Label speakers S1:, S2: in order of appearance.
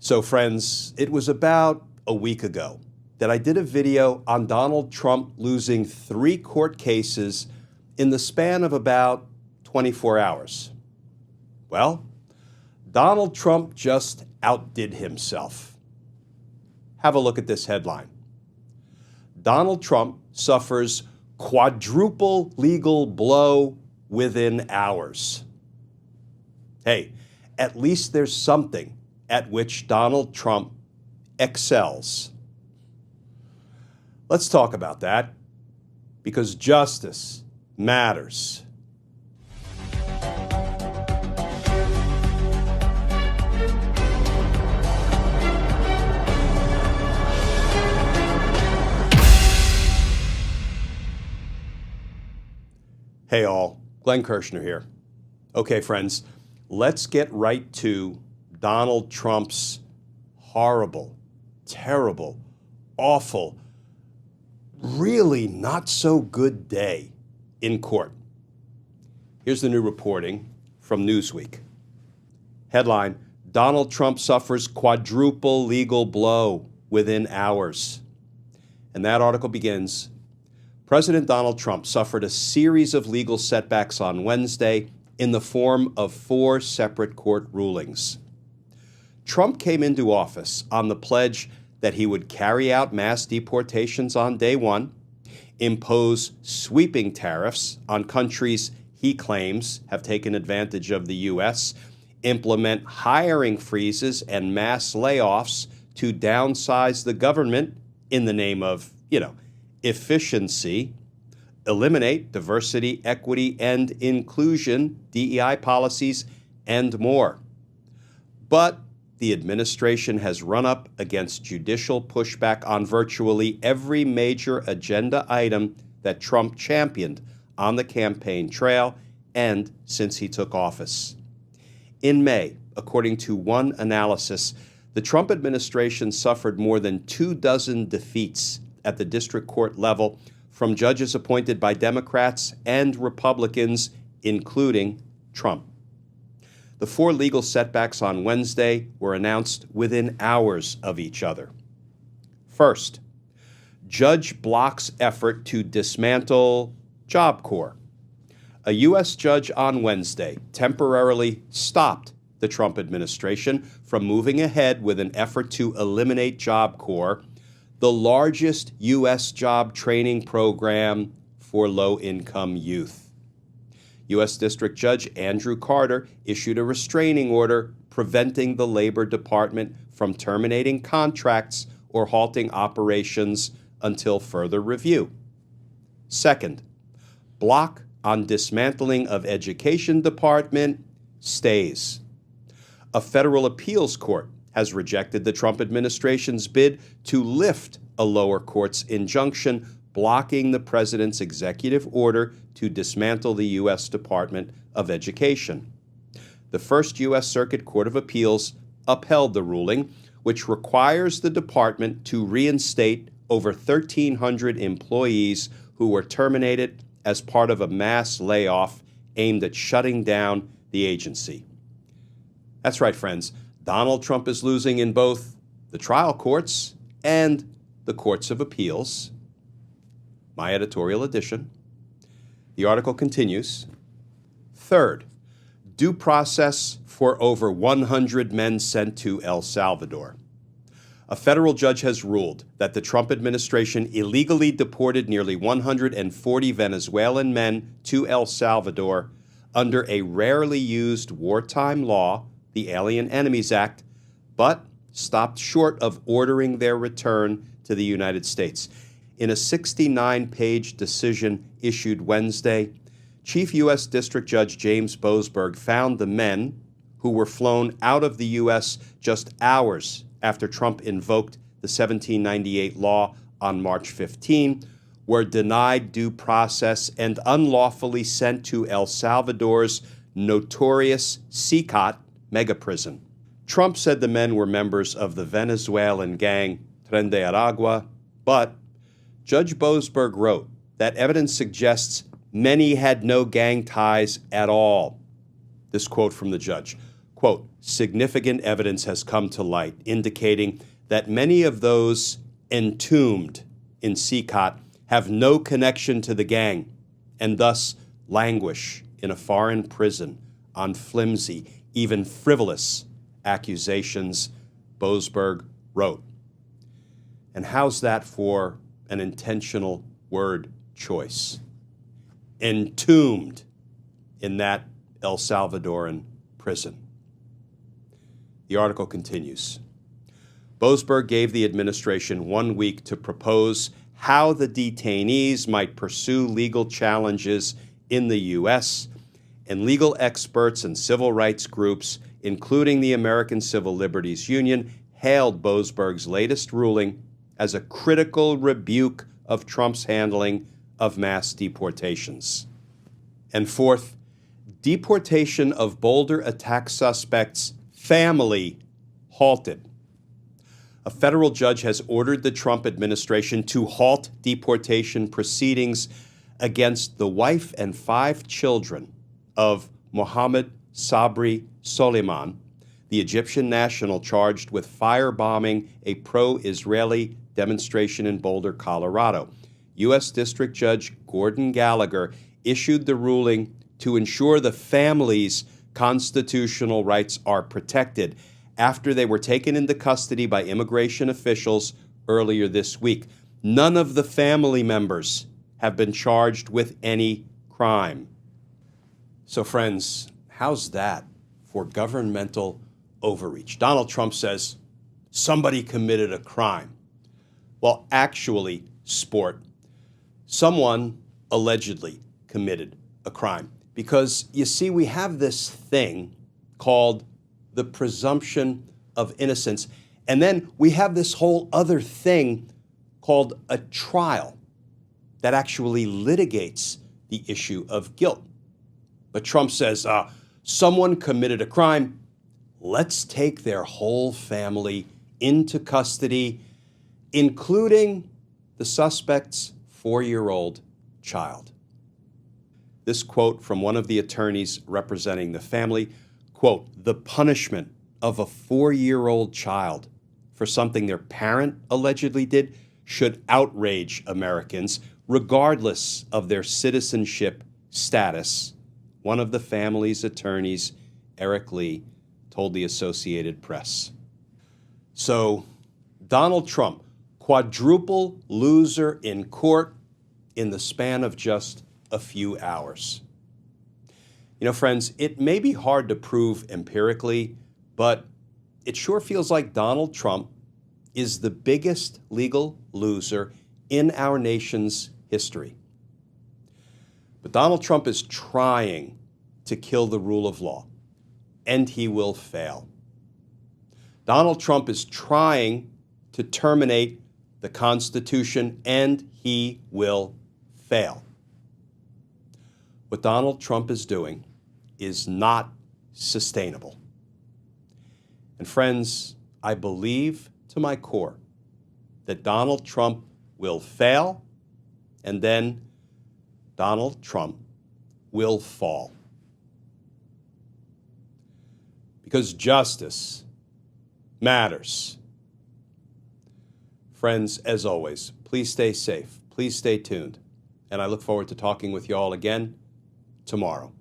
S1: So friends, it was about a week ago that I did a video on Donald Trump losing 3 court cases in the span of about 24 hours. Well, Donald Trump just outdid himself. Have a look at this headline. Donald Trump suffers quadruple legal blow within hours. Hey, at least there's something at which Donald Trump excels. Let's talk about that, because justice matters. Hey all, Glenn Kirshner here. Okay, friends, let's get right to Donald Trump's horrible, terrible, awful, really not so good day in court. Here's the new reporting from Newsweek. Headline, Donald Trump suffers quadruple legal blow within hours. And that article begins, President Donald Trump suffered a series of legal setbacks on Wednesday in the form of 4 separate court rulings. Trump came into office on the pledge that he would carry out mass deportations on day 1, impose sweeping tariffs on countries he claims have taken advantage of the U.S., implement hiring freezes and mass layoffs to downsize the government in the name of, efficiency, eliminate diversity, equity, and inclusion, DEI policies, and more. But the administration has run up against judicial pushback on virtually every major agenda item that Trump championed on the campaign trail and since he took office. In May, according to one analysis, the Trump administration suffered more than 24 defeats at the district court level from judges appointed by Democrats and Republicans, including Trump. The 4 legal setbacks on Wednesday were announced within hours of each other. First, judge blocks effort to dismantle Job Corps. A U.S. judge on Wednesday temporarily stopped the Trump administration from moving ahead with an effort to eliminate Job Corps, the largest U.S. job training program for low-income youth. U.S. District Judge Andrew Carter issued a restraining order preventing the Labor Department from terminating contracts or halting operations until further review. Second, block on dismantling of Education Department stays. A federal appeals court has rejected the Trump administration's bid to lift a lower court's injunction blocking the president's executive order to dismantle the U.S. Department of Education. The First U.S. Circuit Court of Appeals upheld the ruling, which requires the department to reinstate over 1,300 employees who were terminated as part of a mass layoff aimed at shutting down the agency. That's right, friends. Donald Trump is losing in both the trial courts and the courts of appeals. My editorial edition. The article continues. Third, due process for over 100 men sent to El Salvador. A federal judge has ruled that the Trump administration illegally deported nearly 140 Venezuelan men to El Salvador under a rarely used wartime law, the Alien Enemies Act, but stopped short of ordering their return to the United States. In a 69-page decision issued Wednesday, Chief U.S. District Judge James Boasberg found the men, who were flown out of the U.S. just hours after Trump invoked the 1798 law on March 15, were denied due process and unlawfully sent to El Salvador's notorious CICOT megaprison. Trump said the men were members of the Venezuelan gang Tren de Aragua, but Judge Boasberg wrote that evidence suggests many had no gang ties at all. This quote from the judge, Quote, significant evidence has come to light indicating that many of those entombed in CCOT have no connection to the gang and thus languish in a foreign prison on flimsy, even frivolous accusations, Boasberg wrote. And how's that for an intentional word choice? Entombed in that El Salvadoran prison. The article continues. Boasberg gave the administration 1 week to propose how the detainees might pursue legal challenges in the U.S., and legal experts and civil rights groups, including the American Civil Liberties Union, hailed Boasberg's latest ruling as a critical rebuke of Trump's handling of mass deportations. And fourth, deportation of Boulder attack suspects' family halted. A federal judge has ordered the Trump administration to halt deportation proceedings against the wife and 5 children of Mohammed Sabri Soleiman, the Egyptian national charged with firebombing a pro-Israeli demonstration in Boulder, Colorado. U.S. District Judge Gordon Gallagher issued the ruling to ensure the family's constitutional rights are protected after they were taken into custody by immigration officials earlier this week. None of the family members have been charged with any crime. So, friends, how's that for governmental overreach? Donald Trump says somebody committed a crime. Well, actually, sport, someone allegedly committed a crime. Because, you see, we have this thing called the presumption of innocence. And then we have this whole other thing called a trial that actually litigates the issue of guilt. But Trump says, someone committed a crime. Let's take their whole family into custody, including the suspect's 4-year-old child. This quote from one of the attorneys representing the family, quote, the punishment of a 4-year-old child for something their parent allegedly did should outrage Americans, regardless of their citizenship status, one of the family's attorneys, Eric Lee, told the Associated Press. So, Donald Trump, quadruple loser in court in the span of just a few hours. You know, friends, it may be hard to prove empirically, but it sure feels like Donald Trump is the biggest legal loser in our nation's history. But Donald Trump is trying to kill the rule of law, and he will fail. Donald Trump is trying to terminate the Constitution, and he will fail. What Donald Trump is doing is not sustainable. And friends, I believe to my core that Donald Trump will fail, and then Donald Trump will fall. Because justice matters. Friends, as always, please stay safe. Please stay tuned. And I look forward to talking with you all again tomorrow.